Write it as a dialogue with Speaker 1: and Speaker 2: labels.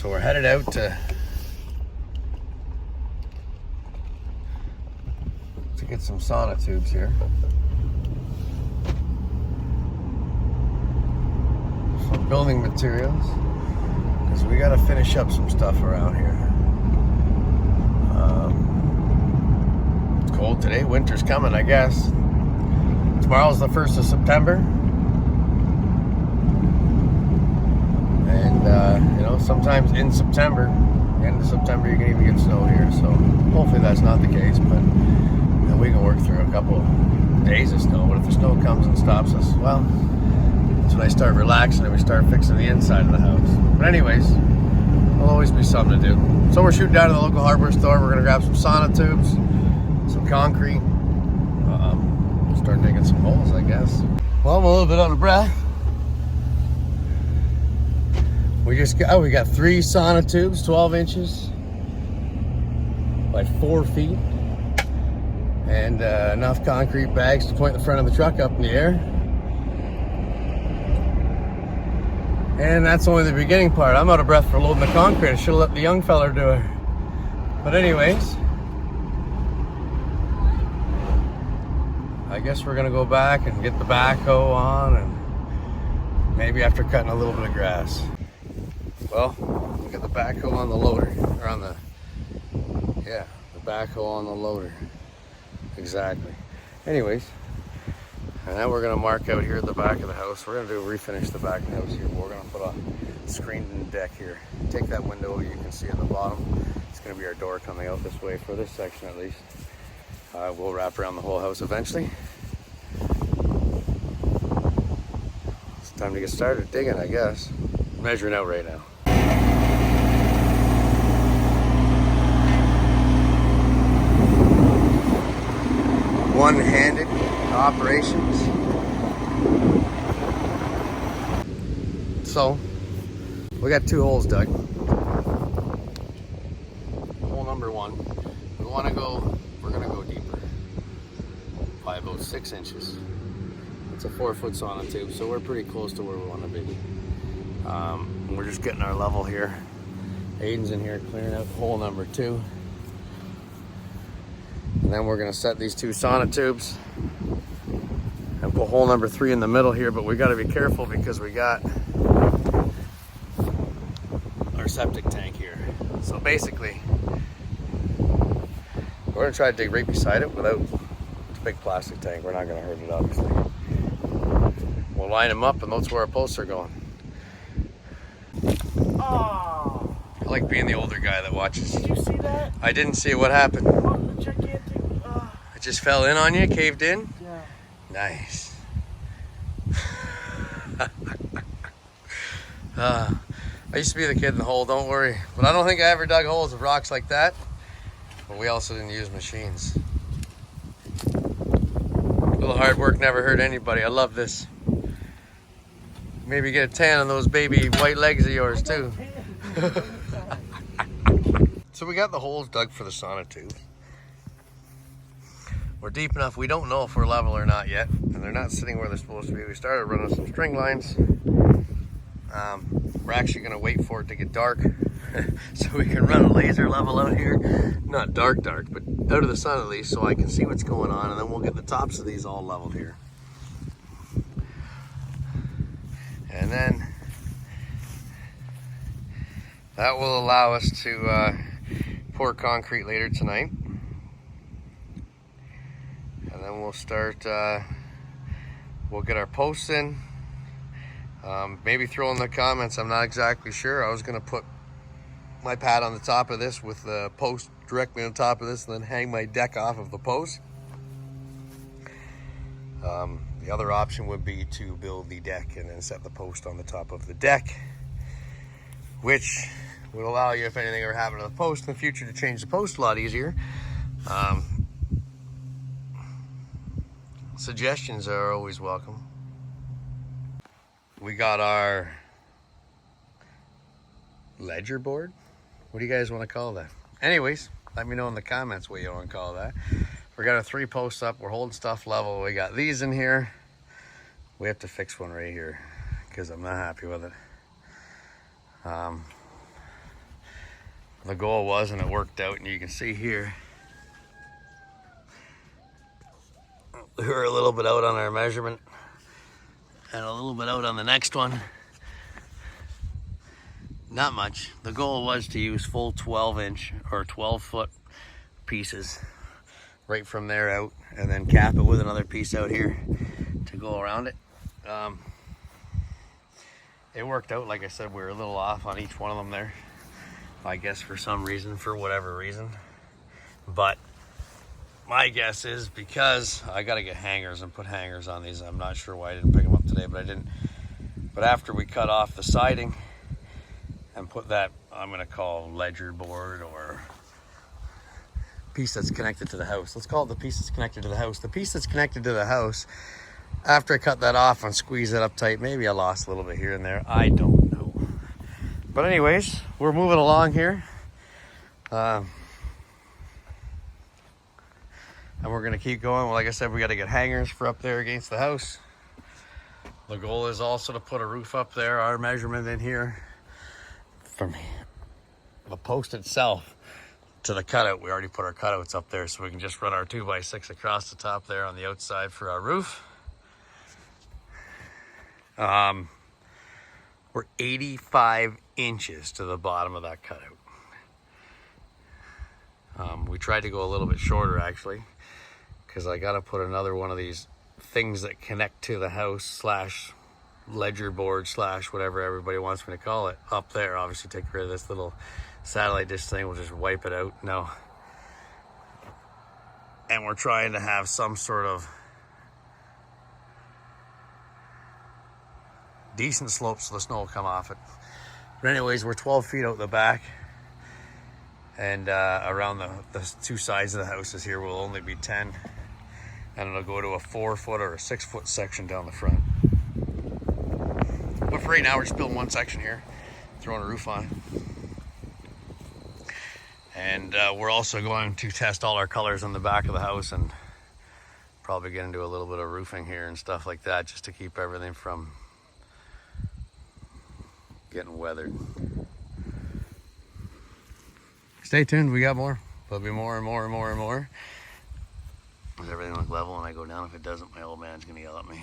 Speaker 1: So we're headed out to get some sauna tubes here. For building materials. Because we got to finish up some stuff around here. It's cold today. Winter's coming, I guess. Tomorrow's the 1st of September. And, you know, sometimes in September, end of September, you can even get snow here. So hopefully that's not the case, but you know, we can work through a couple days of snow. But if the snow comes and stops us, well, that's when I start relaxing and we start fixing the inside of the house. But anyways, there'll always be something to do. So we're shooting down to the local hardware store. We're going to grab some sauna tubes, some concrete, start digging some holes, I guess. Well, I'm a little bit out of breath. We got 3 sauna tubes, 12 inches by 4 feet, and enough concrete bags to point the front of the truck up in the air. And that's only the beginning part. I'm out of breath for loading the concrete. I should have let the young fella do it. But anyways, I guess we're gonna go back and get the backhoe on, and maybe after cutting a little bit of grass. Well, we got the backhoe on the loader, or on the backhoe on the loader. Exactly. Anyways, and now we're gonna mark out here at the back of the house. We're gonna refinish the back of the house here. We're gonna put a screened deck here. Take that window you can see at the bottom. It's gonna be our door coming out this way for this section at least. We'll wrap around the whole house eventually. It's time to get started digging, I guess. Measuring out right now. One-handed operations. So, we got 2 holes dug. Hole number 1. We're gonna go deeper by about 6 inches. It's a 4-foot sauna tube, so we're pretty close to where we want to be. We're just getting our level here. Aiden's in here clearing out hole number 2. And then we're gonna set these 2 sauna tubes and put hole number 3 in the middle here, but we gotta be careful because we got our septic tank here. So basically, we're gonna try to dig right beside it without the big plastic tank. We're not gonna hurt it, obviously. We'll line them up and that's where our posts are going.
Speaker 2: Oh,
Speaker 1: I like being the older guy that watches.
Speaker 2: did you see that?
Speaker 1: I didn't see it. What happened?
Speaker 2: Oh, the gigantic,
Speaker 1: It just fell in on you, caved in?
Speaker 2: yeah.
Speaker 1: Nice. I used to be the kid in the hole, don't worry. But I don't think I ever dug holes with rocks like that. But we also didn't use machines. A little hard work never hurt anybody. I love this. Maybe get a tan on those baby white legs of yours too. So we got the holes dug for the sauna tube. We're deep enough, we don't know if we're level or not yet, and they're not sitting where they're supposed to be. We started running some string lines. We're actually gonna wait for it to get dark so we can run a laser level out here. Not dark, but out of the sun at least, so I can see what's going on, and then we'll get the tops of these all leveled here. And then that will allow us to pour concrete later tonight. And then we'll start, we'll get our posts in. Maybe throw in the comments, I'm not exactly sure. I was gonna put my pad on the top of this with the post directly on top of this and then hang my deck off of the post. The other option would be to build the deck and then set the post on the top of the deck, which would allow you, if anything ever happened to the post in the future, to change the post a lot easier. Suggestions are always welcome. We got our ledger board. What do you guys want to call that? Anyways, let me know in the comments what you want to call that. We got our 3 posts up. We're holding stuff level. We got these in here. We have to fix one right here because I'm not happy with it. the goal was, and it worked out. And you can see here, we were a little bit out on our measurement and a little bit out on the next one. Not much. The goal was to use full 12-inch or 12-foot pieces right from there out, and then cap it with another piece out here to go around it. It worked out. Like I said, we were a little off on each one of them there, I guess, for some reason, for whatever reason. But my guess is because I got to get hangers and put hangers on these. I'm not sure why I didn't pick them up today, but I didn't. But after we cut off the siding and put that, I'm going to call ledger board or piece that's connected to the house. Let's call it the piece that's connected to the house. The piece that's connected to the house, after I cut that off and squeeze it up tight, maybe I lost a little bit here and there. I don't know. But anyways, we're moving along here. And we're gonna keep going. Well, like I said, we gotta get hangers for up there against the house. The goal is also to put a roof up there. Our measurement in here from the post itself to the cutout, we already put our cutouts up there, so we can just run our 2x6 across the top there on the outside for our roof. We're 85 inches to the bottom of that cutout. We tried to go a little bit shorter actually, because I got to put another one of these things that connect to the house slash ledger board slash whatever everybody wants me to call it up there. Obviously take rid of this little satellite dish thing. We'll just wipe it out. No. And we're trying to have some sort of decent slope so the snow will come off it. But anyways, we're 12 feet out the back, and around the two sides of the houses here will only be 10, and it'll go to a 4-foot or a 6-foot section down the front. But for right now, we're just building one section here, throwing a roof on. And we're also going to test all our colors on the back of the house, and probably get into a little bit of roofing here and stuff like that, just to keep everything from getting weathered. Stay tuned, we got more. There'll be more and more and more and more. Does everything look level when I go down? If it doesn't, my old man's gonna yell at me.